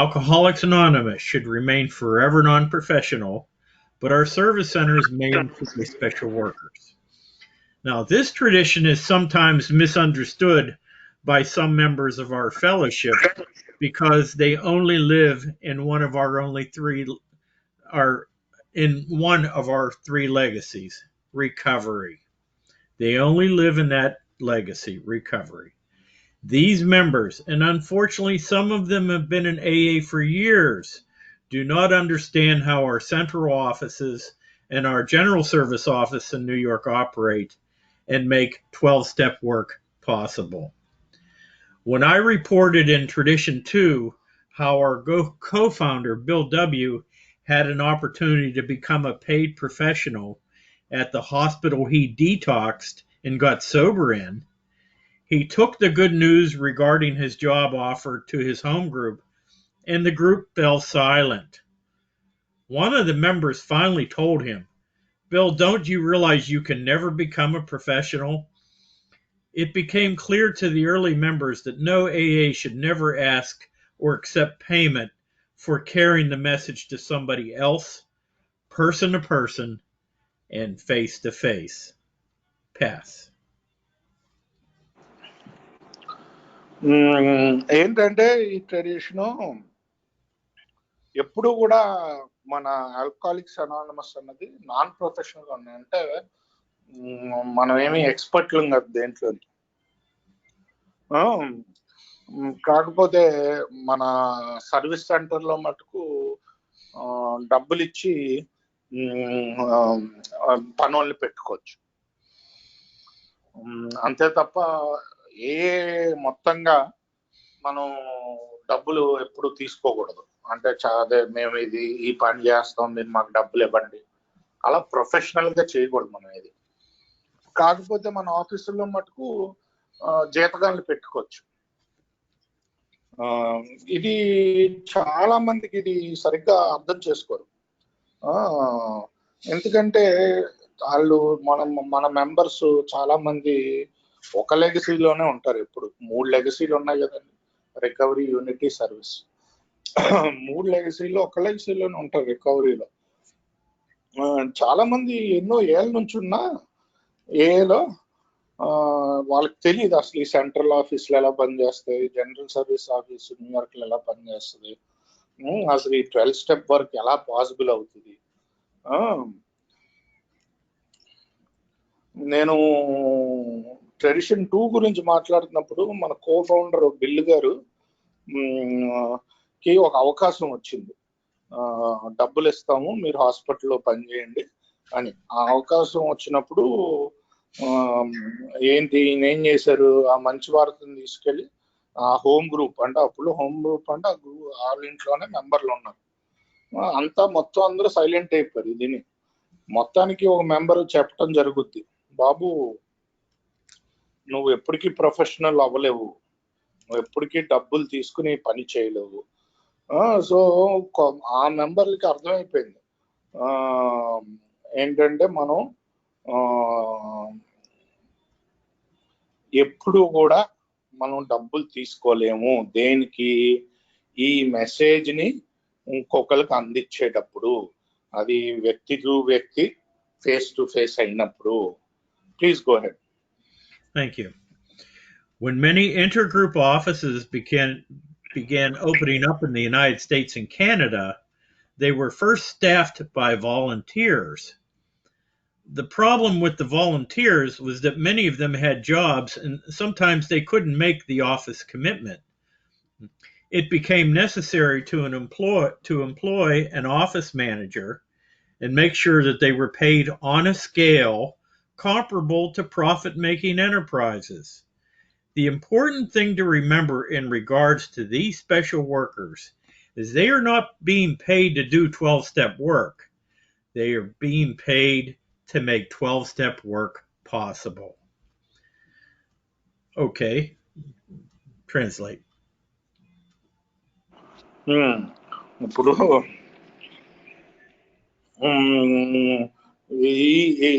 Alcoholics Anonymous should remain forever non-professional, but our service centers may employ special workers. Now, this tradition is sometimes misunderstood by some members of our fellowship because they only live in one of our three legacies, recovery. They only live in that legacy, recovery. These members, and unfortunately some of them have been in AA for years, do not understand how our central offices and our general service office in New York operate and make 12-step work possible. When I reported in Tradition 2 how our co-founder, Bill W., had an opportunity to become a paid professional at the hospital he detoxed and got sober in, He took the good news regarding his job offer to his home group, and the group fell silent. One of the members finally told him, "Bill, don't you realize you can never become a professional?" It became clear to the early members that no AA should never ask or accept payment for carrying the message to somebody else, person to person, and face to face. Pass. ఏంటంటే ఈ tradition ఎప్పుడు కూడా మన alcoholics anonymous అన్నది non professional గా ఉన్నాయి. అంటే మనం ఏమి ఎక్స్పర్ట్లు కాదు దేంట్లో. కాకపోతే మన సర్వీస్ సెంటర్ లో మటుకు డబ్బులు ఇచ్చి పనుల్ని పెట్టుకోవచ్చు. అంతే తప్ప ఏ మొత్తంగా మనం డబ్బులు ఎప్పుడు తీసుకోకూడదు. అంటే అదే మేము ఇది ఈ పని చేస్తాం, మీరు మాకు డబ్బులు ఇవ్వండి, అలా ప్రొఫెషనల్ గా చేయకూడదు మనం ఇది. కాకపోతే మన ఆఫీసుల్లో మటుకు జీతగాళ్ళు పెట్టుకోవచ్చు. ఇది చాలా మందికి ఇది సరిగ్గా అర్థం చేసుకోరు. ఎందుకంటే వాళ్ళు మన మెంబర్స్ చాలా మంది ఒక లెగసీలోనే ఉంటారు. ఎప్పుడు 3 లెగసీలు ఉన్నాయి కదండి, రికవరీ, యూనిటీ, సర్వీస్. 3 లెగసీలో ఒక లెగసీలోనే ఉంటారు రికవరీలో. చాలా మంది ఎన్నో ఏళ్ళ నుంచి ఉన్నా ఏలో వాళ్ళకి తెలియదు అసలు ఈ సెంట్రల్ ఆఫీసులు ఎలా పనిచేస్తాయి, జనరల్ సర్వీస్ ఆఫీస్ న్యూయార్క్ లో ఎలా పనిచేస్తుంది, అసలు ఈ 12 స్టెప్ వర్క్ ఎలా పాసిబుల్ అవుతుంది. నేను ట్రెడిషన్ 2 గురించి మాట్లాడుతున్నప్పుడు మన కో ఫౌండర్ బిల్లు గారు కి ఒక అవకాశం వచ్చింది, డబ్బులు ఇస్తాము మీరు హాస్పిటల్లో పనిచేయండి అని. ఆ అవకాశం వచ్చినప్పుడు ఏంటి ఏం చేశారు, ఆ మంచి వార్తను తీసుకెళ్ళి ఆ హోమ్ గ్రూప్, అంటే అప్పుడు హోమ్ గ్రూప్ అంటే వాళ్ళ ఇంట్లోనే మెంబర్లు ఉన్నారు, అంతా మొత్తం అందరూ సైలెంట్ అయిపోయారు. దీన్ని మొత్తానికి ఒక మెంబర్ చెప్పడం జరుగుద్ది, బాబు నువ్వు ఎప్పటికీ ప్రొఫెషనల్ అవ్వలేవు, నువ్వు ఎప్పటికీ డబ్బులు తీసుకుని పని చేయలేవు. సో ఆ మెంబర్లకి అర్థమైపోయింది ఏంటంటే మనం ఎప్పుడు కూడా మనం డబ్బులు తీసుకోలేము దేనికి, ఈ మెసేజ్ ని ఇంకొకరికి అందించేటప్పుడు, అది వ్యక్తి టు వ్యక్తి, ఫేస్ టు ఫేస్ అయినప్పుడు. Please go head. Thank you. When many intergroup offices began opening up in the United States and Canada, they were first staffed by volunteers. The problem with the volunteers was that many of them had jobs and sometimes they couldn't make the office commitment. It became necessary to employ an office manager and make sure that they were paid on a scale comparable to profit-making enterprises. The important thing to remember in regards to these special workers is they are not being paid to do 12-step work. They are being paid to make 12-step work possible. Okay, translate. ఇప్పుడు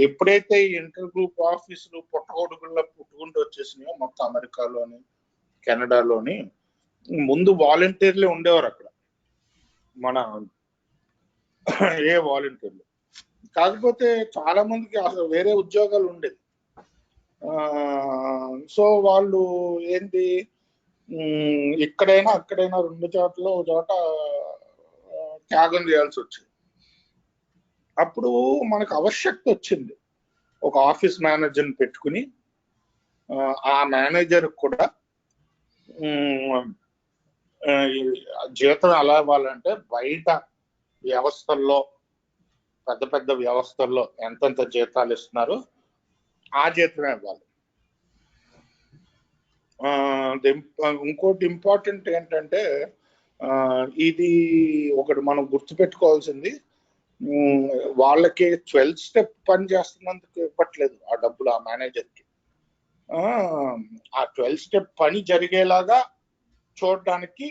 ఎప్పుడైతే inter group ఆఫీసులు పుట్టగొడుగుల్లో పుట్టుకుంటూ వచ్చేసినాయో మొత్తం అమెరికాలోని కెనడాలోని, ముందు వాలంటీర్లే ఉండేవారు అక్కడ, మన వాలంటీర్లు. కాకపోతే చాలా మందికి అసలు వేరే ఉద్యోగాలు ఉండేది. సో వాళ్ళు ఏంటి, ఇక్కడైనా అక్కడైనా 2 చోట్ల ఒక చోట త్యాగం చేయాల్సి వచ్చింది. అప్పుడు మనకు ఆవశ్యకత వచ్చింది ఒక ఆఫీస్ మేనేజర్ని పెట్టుకుని, ఆ మేనేజర్ కూడా జీతం ఎలా ఇవ్వాలంటే బయట వ్యవస్థల్లో, పెద్ద పెద్ద వ్యవస్థల్లో ఎంతెంత జీతాలు ఇస్తున్నారో ఆ జీతమే ఇవ్వాలి. ఇంకోటి ఇంపార్టెంట్ ఏంటంటే, ఇది ఒకటి మనం గుర్తుపెట్టుకోవాల్సింది, వాళ్ళకి 12 స్టెప్ పని చేస్తున్నందుకు ఇవ్వట్లేదు ఆ డబ్బులు ఆ మేనేజర్కి. ఆ 12 స్టెప్ పని జరిగేలాగా చూడడానికి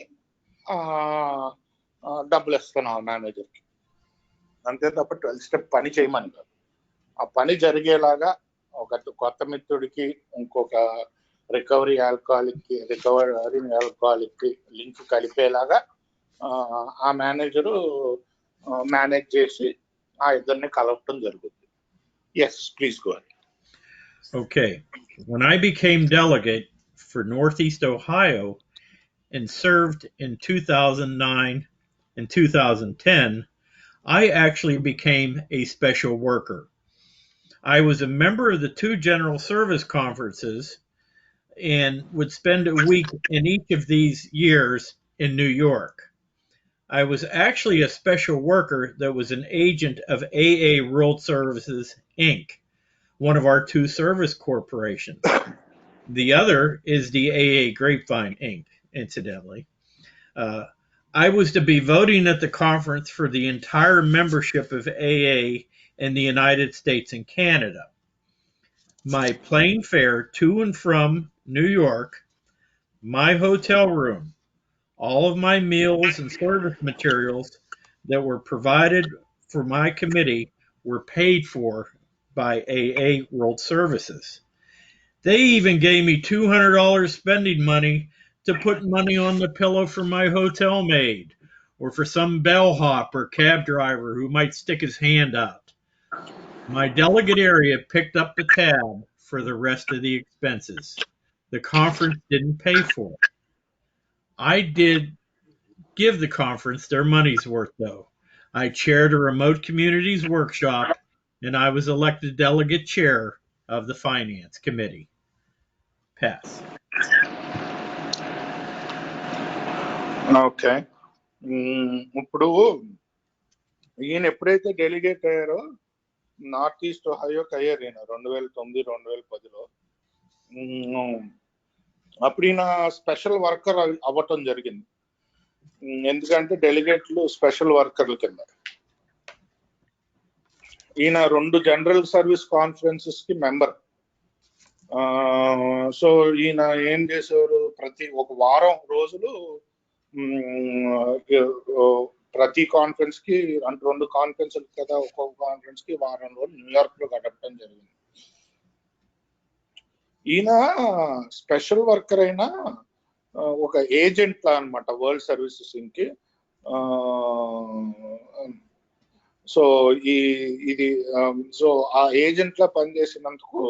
డబ్బులు ఇస్తున్నాం ఆ మేనేజర్కి. అంతే తప్ప 12 స్టెప్ పని చేయమని కాదు. ఆ పని జరిగేలాగా ఒక కొత్త మిత్రుడికి ఇంకొక రికవరీ ఆల్కహాలిక్ లింక్ కలిపేలాగా ఆ మేనేజరు మేనేజ్ చేసి ఆ ఇద్దరిని కలవటం జరుగుతుంది. Yes, please go ahead. Okay. When I became delegate for Northeast Ohio and served in 2009 and 2010, I actually became a special worker. I was a member of the two general service conferences and would spend a week in each of these years in New York. I was actually a special worker that was an agent of AA World Services, Inc., one of our two service corporations. The other is the AA Grapevine, Inc., incidentally. Uh, I was to be voting at the conference for the entire membership of AA in the United States and Canada. My plane fare to and from New York, my hotel room, all of my meals and service materials that were provided for my committee were paid for by AA World Services. They even gave me $200 spending money to put money on the pillow for my hotel maid or for some bellhop or cab driver who might stick his hand out. My delegate area picked up the tab for the rest of the expenses. The conference didn't pay for it. I did give the conference their money's worth, though. I chaired a remote communities workshop and I was elected delegate chair of the finance committee. Pass. Okay. ఇప్పుడు ఈయన ఎప్పుడైతే delegate అయ్యారో north east ఒహాయోకి అయ్యారు ఈయన 2009 2010లో. అప్పుడు ఈయన special worker అవ్వటం జరిగింది. ఎందుకంటే డెలిగేట్లు స్పెషల్ వర్కర్ల కింద. ఈయన 2 జనరల్ సర్వీస్ కాన్ఫరెన్సెస్ కి మెంబర్. సో ఈయన ఏం చేసేవారు, ప్రతి ఒక వారం రోజులు ప్రతి కాన్ఫరెన్స్ కి, అంటే 2 కాన్ఫరెన్స్ కదా, ఒక్కొక్క కాన్ఫరెన్స్ కి వారం రోజులు న్యూయార్క్ లో గడపడం జరిగింది. ఈయన స్పెషల్ వర్కర్ అయినా ఒక ఏజెంట్ లా అనమాట వరల్డ్ సర్వీసెస్ కి. సో ఇది సో ఆ ఏజెంట్ లా పనిచేసినందుకు,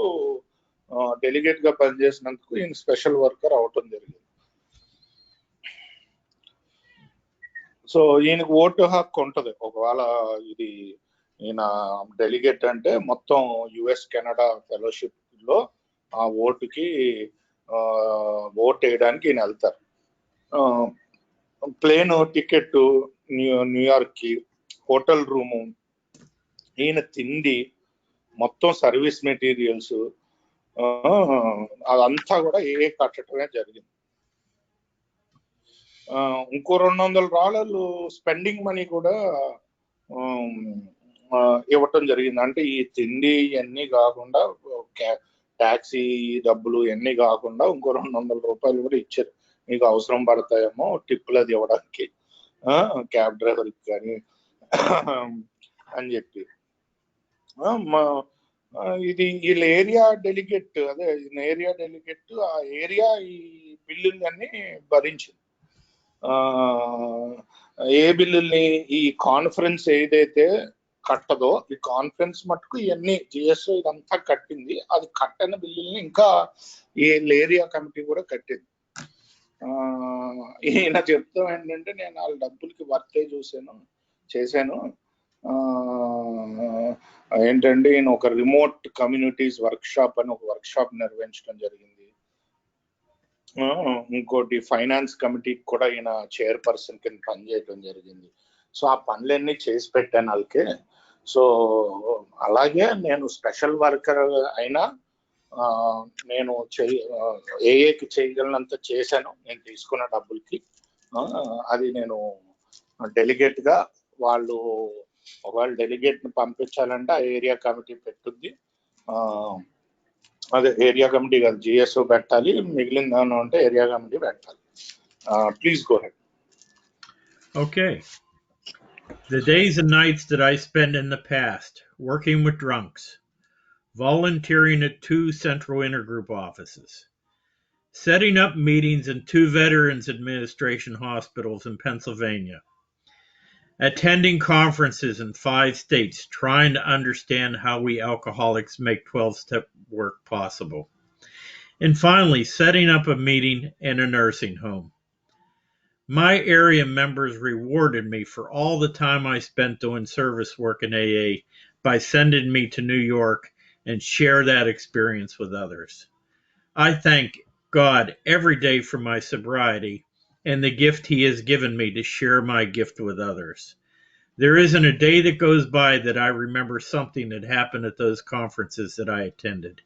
డెలిగేట్ గా పనిచేసినందుకు ఈయన స్పెషల్ వర్కర్ అవటం జరిగింది. సో ఈయనకు ఓటు హక్కు ఉంటది. ఒకవేళ ఇది ఈయన డెలిగేట్ అంటే మొత్తం యుఎస్ కెనడా ఫెలోషిప్ లో ఆ ఓటుకి ఓట్ వేయడానికి ఈయన వెళ్తారు. ప్లేన్ టికెట్ న్యూయార్క్ కి, హోటల్ రూము, ఈయన తిండి, మొత్తం సర్వీస్ మెటీరియల్స్ అదంతా కూడా కట్టడమే జరిగింది. ఇంకో $200 స్పెండింగ్ మనీ కూడా ఇవ్వటం జరిగింది. అంటే ఈ తిండి ఇవన్నీ కాకుండా, ట్యాక్సీ డబ్బులు ఇవన్నీ కాకుండా ఇంకో $200 కూడా ఇచ్చారు. మీకు అవసరం పడతాయేమో టిప్పులు అది ఇవ్వడానికి క్యాబ్ డ్రైవర్కి కానీ అని చెప్పి. ఇది వీళ్ళ ఏరియా డెలిగేట్, అదే ఏరియా డెలిగేట్ ఆ ఏరియా ఈ బిల్లులన్నీ భరించింది. ఏ బిల్లుల్ని, ఈ కాన్ఫరెన్స్ ఏదైతే కట్టదో ఈ కాన్ఫరెన్స్ మటుకు ఇవన్నీ జిఎస్ఓ ఇదంతా కట్టింది. అది కట్టని బిల్లుల్ని ఇంకా ఈ ఏరియా కమిటీ కూడా కట్టింది. ఈయన చెప్తాం ఏంటంటే, నేను వాళ్ళ డబ్బులకి వర్తే చేశాను. ఏంటంటే ఈయన ఒక రిమోట్ కమ్యూనిటీస్ వర్క్ షాప్ అని ఒక వర్క్ షాప్ నిర్వహించడం జరిగింది. ఇంకోటి ఫైనాన్స్ కమిటీకి కూడా ఈయన చైర్పర్సన్ కింద పనిచేయడం జరిగింది. సో ఆ పనులన్నీ చేసి పెట్టాను వాళ్ళకి. సో అలాగే నేను స్పెషల్ వర్కర్ అయినా నేను ఏఏకి చేయగలనంత చేశాను నేను తీసుకున్న డబ్బులకి. అది నేను డెలిగేట్ గా, వాళ్ళు ఒకవేళ డెలిగేట్ ని పంపించాలంటే ఆ ఏరియా కమిటీ పెట్టుద్ది. అదే ఏరియా కమిటీ కాదు, జిఎస్ఓ పెట్టాలి, మిగిలిన దాని అంటే ఏరియా కమిటీ పెట్టాలి. Please go ahead. Okay. The days and nights that I spent in the past working with drunks, volunteering at 2 central intergroup offices, setting up meetings in 2 Veterans Administration hospitals in Pennsylvania, attending conferences in 5 states trying to understand how we alcoholics make 12-step work possible, and finally setting up a meeting in a nursing home. My area members rewarded me for all the time I spent doing service work in AA by sending me to New York and share that experience with others. I thank God every day for my sobriety and the gift He has given me to share my gift with others. There isn't a day that goes by that I remember something that happened at those conferences that I attended.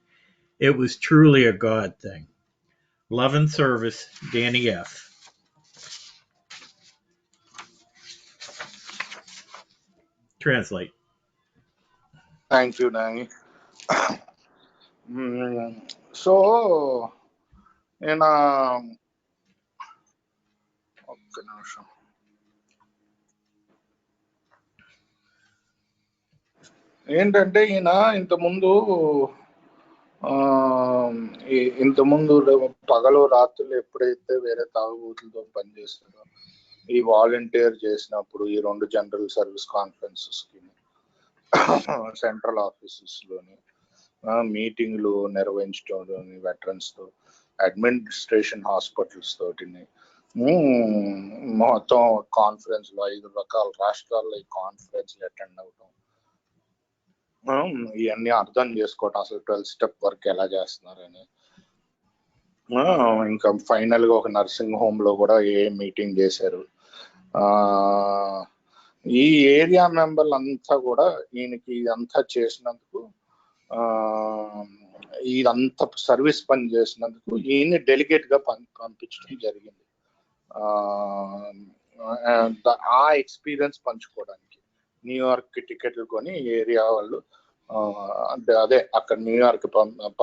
It was truly a God thing. Love and service, Danny F. Translate. Thank you Nani. So నేను ఒక్క నిమిషం. ఏంటంటే ఈయన ఇంతకుముందు పగలు రాత్రులు ఎప్పుడైతే వేరే తాగుబోతులతో పనిచేస్తాడో, ఈ వాలంటీర్ చేసినప్పుడు ఈ 2 జనరల్ సర్వీస్ కాన్ఫరెన్సెస్ కి సెంట్రల్ ఆఫీసెస్ లోని మీటింగ్లు నిర్వహించడం వెటరన్స్ తో, అడ్మినిస్ట్రేషన్ హాస్పిటల్స్ తోటి మొత్తం కాన్ఫరెన్స్ లో 5 రకాల రాష్ట్రాల్లో ఈ కాన్ఫరెన్స్ అటెండ్ అవడం, ఇవన్నీ అర్థం చేసుకోవటం, అసలు 12 స్టెప్ వర్క్ ఎలా చేస్తున్నారని. ఇంకా ఫైనల్ గా ఒక నర్సింగ్ హోమ్ లో కూడా మీటింగ్ చేశారు. ఈ ఏరియా మెంబర్లు అంతా కూడా ఈయనకి ఇదంతా చేసినందుకు, ఇదంతా సర్వీస్ పని చేసినందుకు ఈయన డెలిగేట్ గా పంపించడం జరిగింది. ఆ ఎక్స్పీరియన్స్ పంచుకోవడానికి న్యూయార్క్ టికెట్లు కొని ఏరియా వాళ్ళు అదే అక్కడ న్యూయార్క్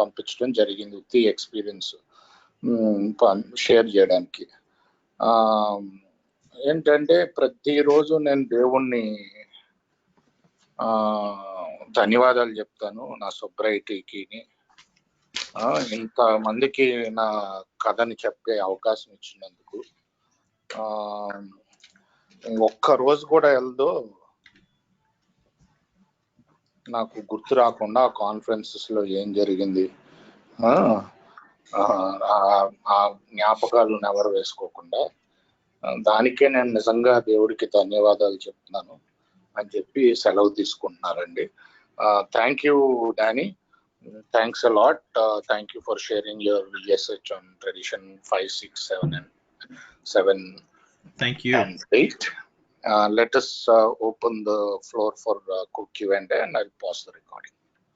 పంపించడం జరిగింది. ది ఎక్స్పీరియన్స్ షేర్ చేయడానికి. ఏంటంటే ప్రతిరోజు నేను దేవుణ్ణి ధన్యవాదాలు చెప్తాను నా సొబ్రైటీకి, ఇంతమందికి నా కథని చెప్పే అవకాశం ఇచ్చినందుకు. ఒక్క రోజు కూడా వెళ్దో నాకు గుర్తు రాకుండా ఆ కాన్ఫరెన్సెస్ లో ఏం జరిగింది, ఆ జ్ఞాపకాలను ఎవరు వేసుకోకుండా, దానికే నేను నిజంగా దేవుడికి ధన్యవాదాలు చెప్తున్నాను అని చెప్పి సెలవు తీసుకుంటున్నారండి. Thank you Danny, thanks a lot. Thank you for sharing your research on tradition 5, 6, 7 Thank you. and 8. Let us open the floor for Q&A and I'll pause the recording.